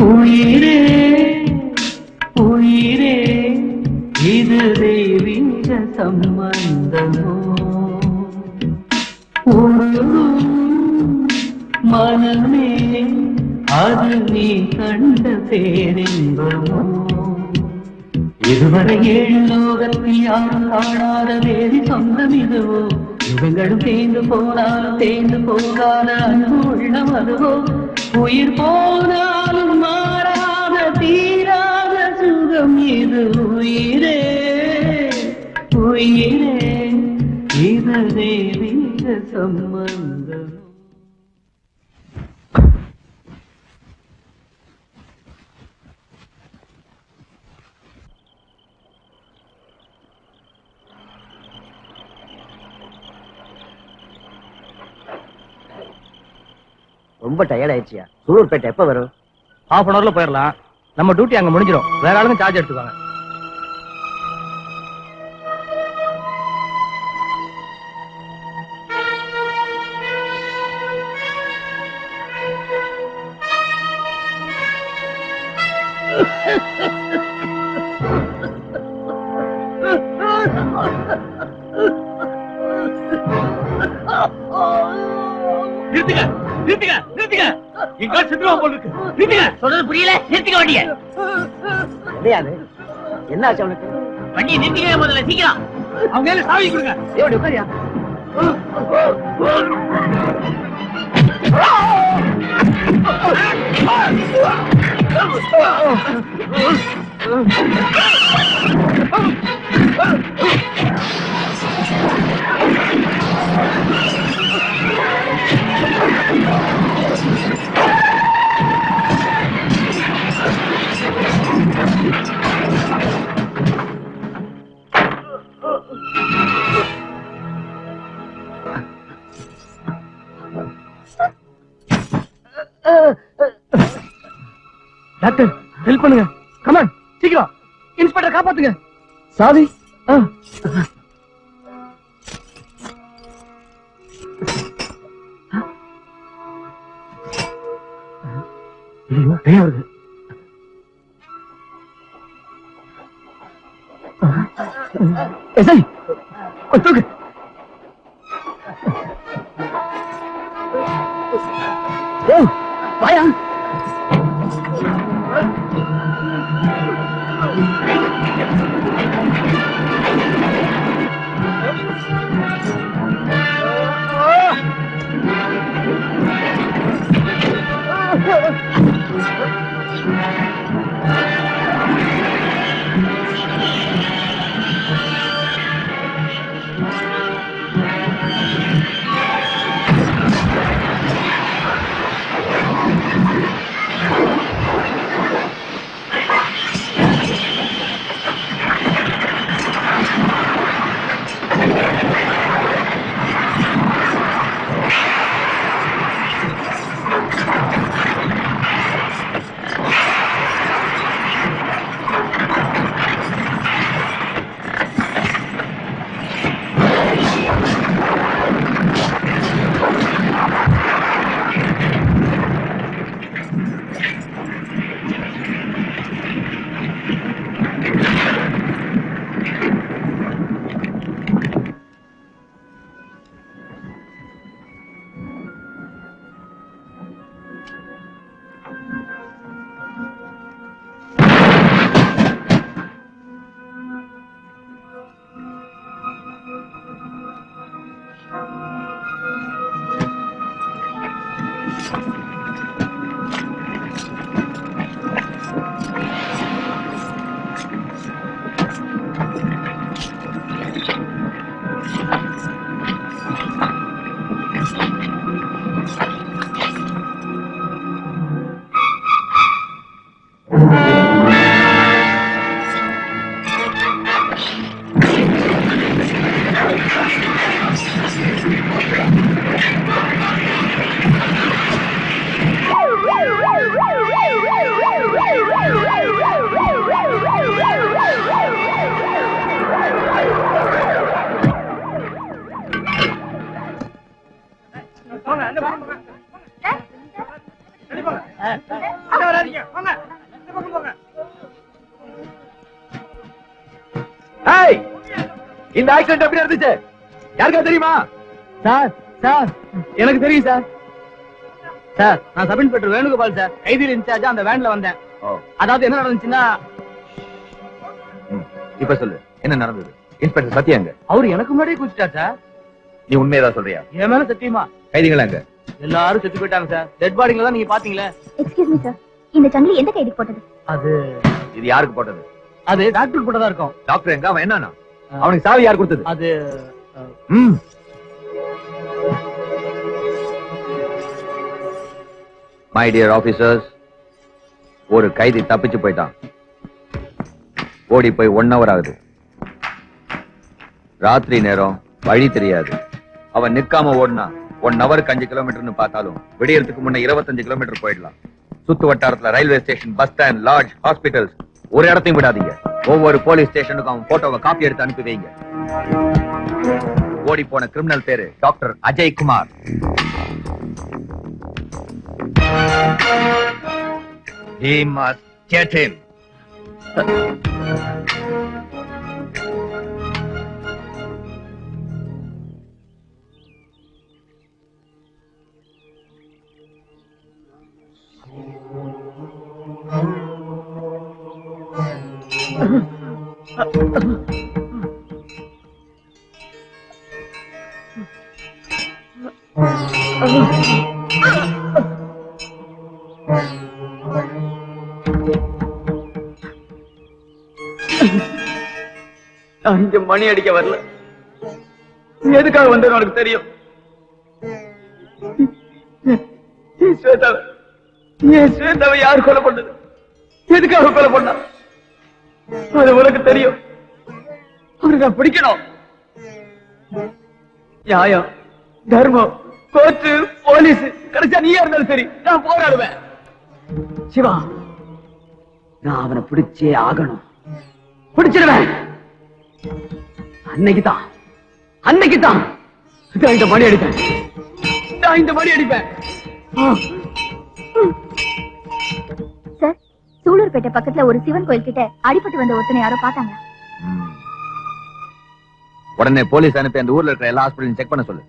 உயிரே உயிரே இது தெய்வீக சம்பந்தமோ மனமே அது நீ கண்ட பேரின்பமோ இதுவரை 7 லோகத்தில் யாரும் காணாத வேதி சொந்தம் இதுவோ யுகங்களும் தேர்ந்து போகாத அன்பு உள்ளம் அதுவோ உயிர் போனாலும் மாறாத தீராத சுகம் இது உயிரே உயிரே இது தெய்வீக சம்பந்தம். ரொம்ப டயர்ட் ஆயிடுச்சியா? சூலூர்பேட்டை எப்ப வரும்? ½ அன் ஹவர்ல போயிடலாம். நம்ம டியூட்டி அங்க முடிஞ்சிடும். வேற ஆளுங்க சார்ஜ் எடுத்துக்காங்க. நிறுத்துங்க நிறுத்துங்க நிறுத்துங்க, எங்க செத்துருவா போல இருக்கு. நிறுத்துங்க, சொல்றது புரியல, நிறுத்துங்க வண்டியை. கிடையாது, என்ன ஆச்சு அவனுக்கு? வண்டியை நிறுத்துங்க முதல்ல, சீக்கிரம். அவங்க சாவி கொடுங்க. உட்காரியா? டாக்டர் ஹெல்ப் பண்ணுங்க. கமான் சீக்கிரம், இன்ஸ்பெக்டர் காப்பாத்துங்க. சாவி வருது. தூக்கு. வாயா. இந்த ஆக்சிடென்ட் எப்படி இருந்துச்சு யாருக்கா தெரியுமா? சார் சார் எனக்கு தெரியும் சார். சார் நான் சப் இன்ஸ்பெக்டர் வேணுகோபால் சார், கைதியில் இன்சார்ஜா அந்த வேன்ல வந்தேன். அதாவது என்ன நடந்துச்சுன்னா, இப்ப சொல்லு என்ன நடந்தது? இன்ஸ்பெக்டர் சத்யாங்க அவரு எனக்கு முன்னாடியே குதிச்சிட்டார் சார். நீ உண்மையதான் சொல்றியா? என் மேல சத்தியமா. கைதிகள் அங்க எல்லாரும் செத்து போயிட்டாங்க சார். டெட் பாடிங்கள தான் நீங்க பாத்தீங்களே. எக்ஸ்கியூஸ் மீ சார், இந்த சங்கிலி எந்த கைதிக்கு போட்டது? அது இது யாருக்கு போட்டது? அது டாக்டர் போட்டதா இருக்கும். டாக்டர் எங்க? அவன் என்னன்னா அவனுக்கு சாவி யார் கொடுத்தது? அது மை டியர் ஆபீசர்ஸ், ஒரு கைதி தப்பிச்சு போயிட்டான். ஓடி போய் 1 hour ஆகுது. ராத்திரி நேரம் வழி தெரியாது. அவன் நிக்காம ஓடினா 1 hour-க்கு 5 கிலோமீட்டர்னு பார்த்தாலும் விடியறதுக்கு முன்ன 25 கிலோமீட்டர் போயிடலாம். சுத்து வட்டாரத்துல railway station, bus stand, lodge, hospitals ஒரு இடத்தையும் விடாதீங்க. ஒவ்வொரு போலீஸ் ஸ்டேஷனுக்கும் அவன் போட்டோவை காப்பி எடுத்து அனுப்பி வைங்க. ஓடி போன கிரிமினல் பேரு doctor Ajay Kumar. He must get him. நான் இங்க மணி அடிக்க வரல. நீ எதுக்காக வந்தேன்னு உனக்கு தெரியும். ஸ்வேதாவை யார் கொலை பண்ணது? எதுக்காக கொலை பண்ணா? அது உனக்கு தெரியும். அவரை நான் பிடிக்கணும். நியாயம், தர்மம், கோர்ட்டு, போலீஸ், கடைசியா நீயா இருந்தாலும் சரி நான் போராடுவேன். சிவா, நான் அவனை பிடிச்சே ஆகணும். பிடிச்சிருவேன். அன்னைக்குதான் இந்த மணி அடிப்பேன். நான் இந்த மணி அடிப்பேன். சார், சூலூர்பேட்டை பக்கத்துல ஒரு சிவன் கோயில் கிட்ட அடிபட்டு வந்த ஒருத்தனை யாரோ பார்த்தாங்க. உடனே போலீஸ் அனுப்பி அந்த ஊர்ல இருக்கிற எல்லா ஹாஸ்பிட்டலையும் செக் பண்ண சொல்லு.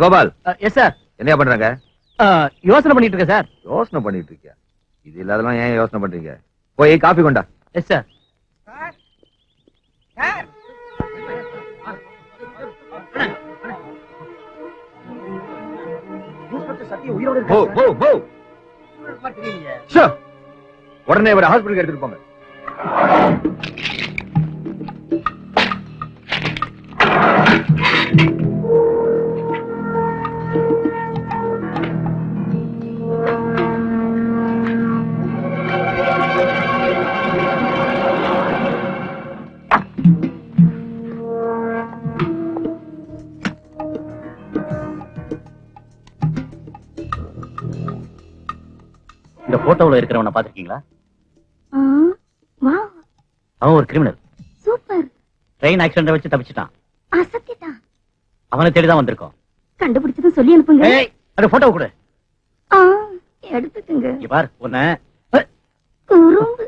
கோபால். Yes sir. என்ன பண்றாங்க? யோசனை பண்ணிட்டு இருக்கேன் சார். யோசனை பண்ணிட்டு இருக்கியா? இது இல்லாதெல்லாம் ஏன் யோசனை பண்றீங்க? போய் காபி கொண்டா. Yes sir. உடனே ஒரு ஹாஸ்பிட்டலுக்கு எடுத்துட்டு போங்க. இந்த போட்டோல இருக்கிறவனை பாத்திருக்கீங்களா? வாவ், அவன் ஒரு கிரிமினல். சூப்பர். ட்ரெயின் ஆக்சிடென்ட் வச்சு தப்பிச்சிட்டான். அசத்திட்டான். அவனை தேடிதான் வந்திருக்கோம். கண்டுபிடிச்சதும் சொல்லி அனுப்புங்க. ஏய், அந்த போட்டோ கொடு. எடுத்துக்கங்க. இங்க பார், உன்னை குறும்பு.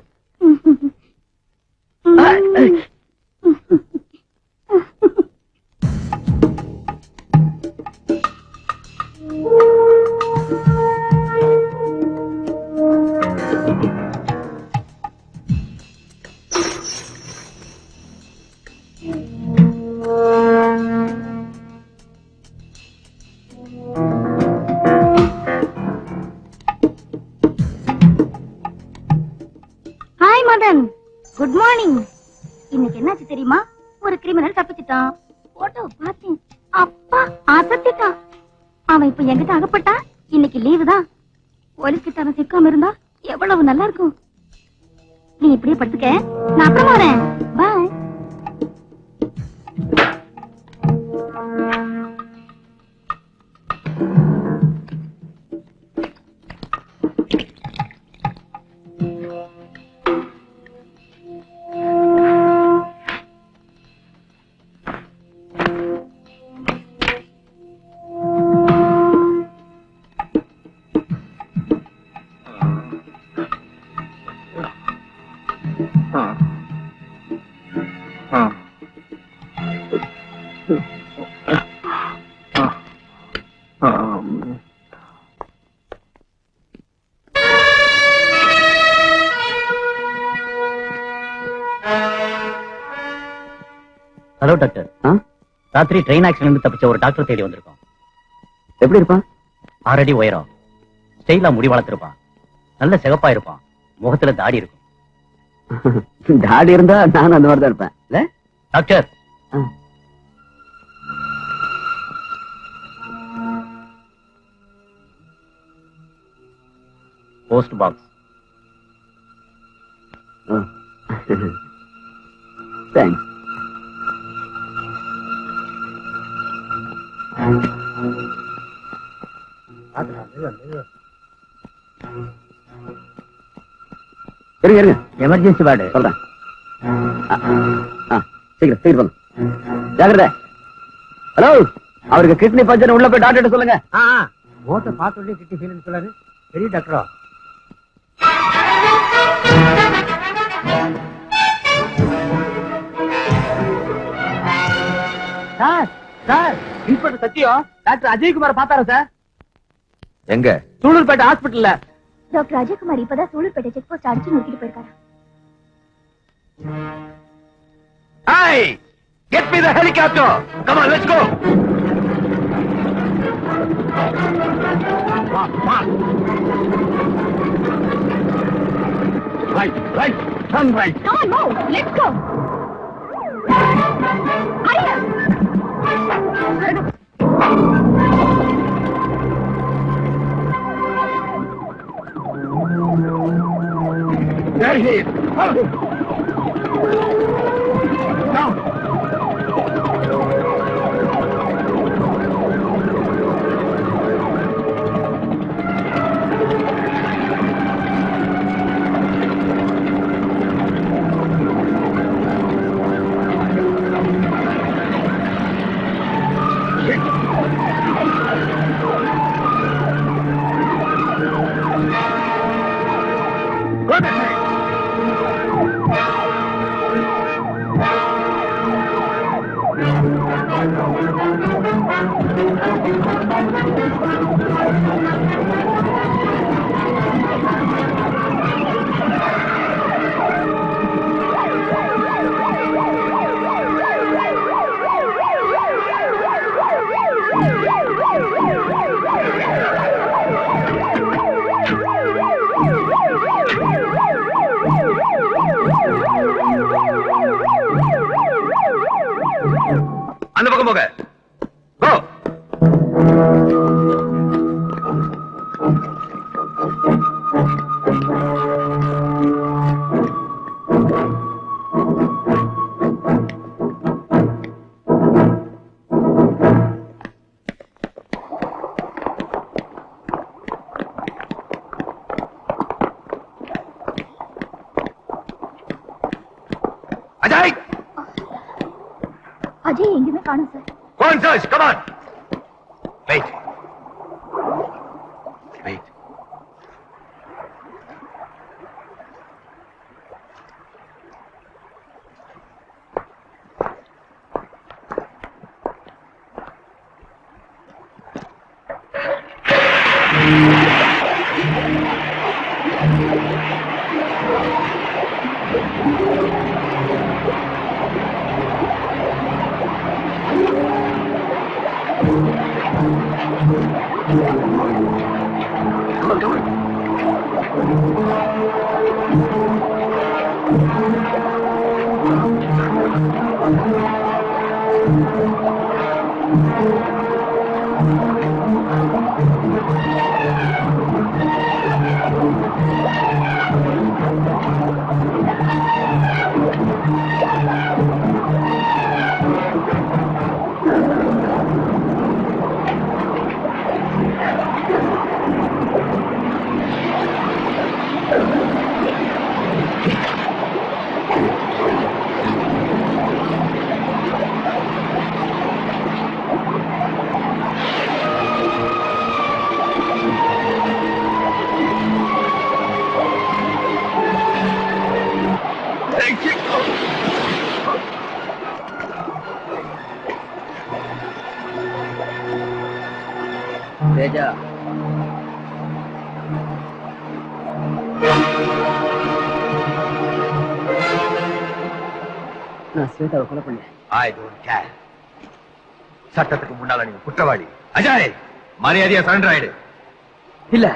Hi Madan, good morning. இன்னைக்கு என்னாச்சு தெரியுமா? ஒரு கிரிமினல் தப்பிச்சிட்டான். போட்டோ பார்த்தேன். அப்பா, அசத்திட்டான். அவன் இப்ப எங்கிட்ட அகப்பட்டா. இன்னைக்கு லீவு தான். போலீஸ் கிட்ட அவன் சிக்காம இருந்தா எவ்வளவு நல்லா இருக்கும். நீ இப்படியே படுத்துக்க, நான் அப்புறமா வரேன். பாய். Hello doctor. ராத்திரி ட்ரெயின் ஆக்சிடென்ட் தப்பிச்ச ஒரு டாக்டர் தேடி வந்திருக்கோம். எப்படி இருப்பான்? 6 அடி உயரம், ஸ்டைலா முடி வளர்த்திருப்பான், நல்ல சிகப்பா இருப்பான், முகத்துல தாடி இருக்கும். தாடி இருந்தா நானும் அந்த மாதிரி தான் இருப்பேன் இல்ல டாக்டர்? Post box. தேங்க்ஸ். இருங்க இருங்க, எமர்ஜென்சி வார்டு சொல்றேன். சீக்கிரம் சீக்கிரம் ஜாகிரதை. ஹலோ, அவருக்கு கிட்னி பஞ்சன், உள்ள போய் டாக்டர் சொல்லுங்க. ஓட்ட பார்த்து கிட்னி ஃபீலிங் சொல்லாரு. பெரிய டாக்டரா? சார் சார், இன்ஸ்பெக்டர் சத்தியம் டாக்டர் அஜய்குமார் பார்த்தாரா சார்? எங்க? சூலூர்பேட்டை ஹாஸ்பிட்டல்ல. டாக்டர் அஜய்குமார் இப்பதான் சூலூர்பேட்டை செக் போஸ்ட் அடிச்சு நோக்கிட்டு போயிருக்காரு. Hey! Get me the helicopter! Come on, let's go! Right, right, turn right. Come on, move. Let's go. Hurry up. There he is. Down. Good at me. அந்த பக்கம் போக. Go! Ajay! Ajay எங்கேயுமே காணும் sir. Go and search, come on! Wait. Wait. Teja நான் ஸ்வேதாவை கொலை பண்ணேன். I don't care. சட்டத்துக்கு முன்னால நீங்க குற்றவாளி. அஜய், மரியாதையா சரண்டர் ஆயிடு. இல்ல,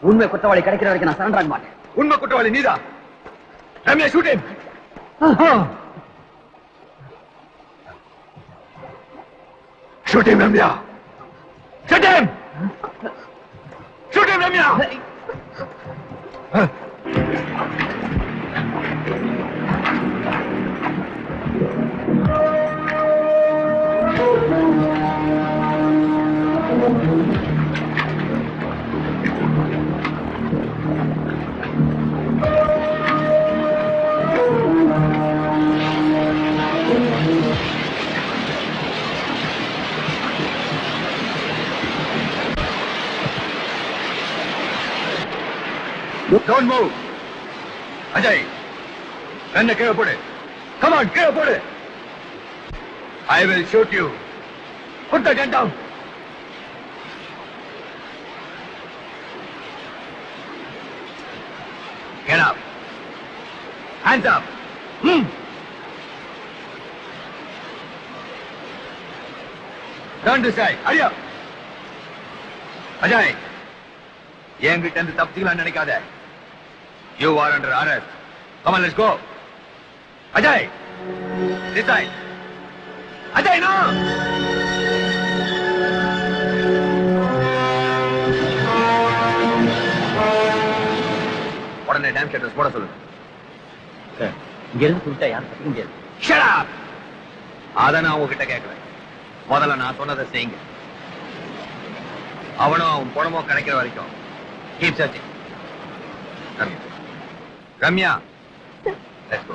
உண்மை குற்றவாளி கிடைக்கிற வரைக்கும் நான் சரண்டர் ஆக மாட்டேன். உண்மை குற்றவாளி நீதான். Ramya, shoot him. Shoot him, Ramya. Shoot him. Shoot him, Ramya. Don't move. Ajay, gun கீழே போடு. Come on, கீழே போடு. I will shoot you. Put the gun down. Get up. Hands up. Turn this side. Hurry up. Ajay, என்கிட்ட இருந்து தப்பிக்கலாம் நினைக்காத. You are under arrest. Come on, let's go. Ajay, this side. Ajay, no. உடனே dam shutters போட சொல்லு. Sir, இங்க இருந்து சொல்லிட்டா யாரும் தப்பிக்க முடியாது. Shut up. அத நான் உங்ககிட்ட கேட்கல. முதல்ல நான் சொன்னதை செய்யுங்க. அவனும் அவன் பணமோ கிடைக்கிற வரைக்கும் keep searching. Ramya, let's go.